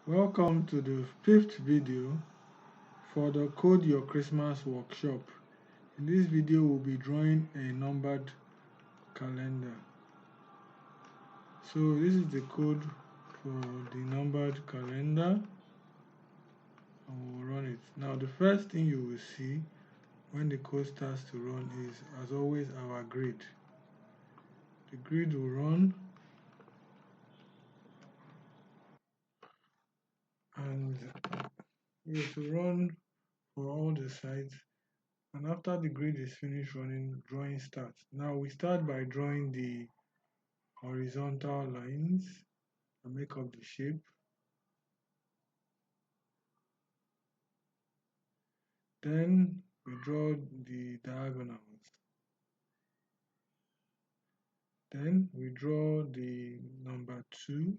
Welcome to the fifth video for the Code Your Christmas workshop. In this video, we'll be drawing a numbered calendar. So this is the code for the numbered calendar, and we'll run it. Now the first thing you will see when the code starts to run is, as always, our grid. The grid will run, and it will run for all the sides. And after the grid is finished running, drawing starts. Now we start by drawing the horizontal lines and make up the shape. Then we draw the diagonals. Then we draw the number 2.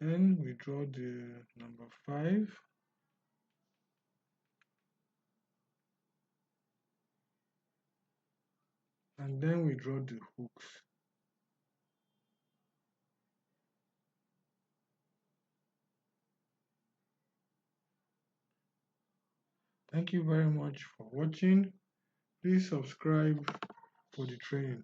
Then we draw the number 5. And then we draw the hooks. Thank you very much for watching. Please subscribe for the training.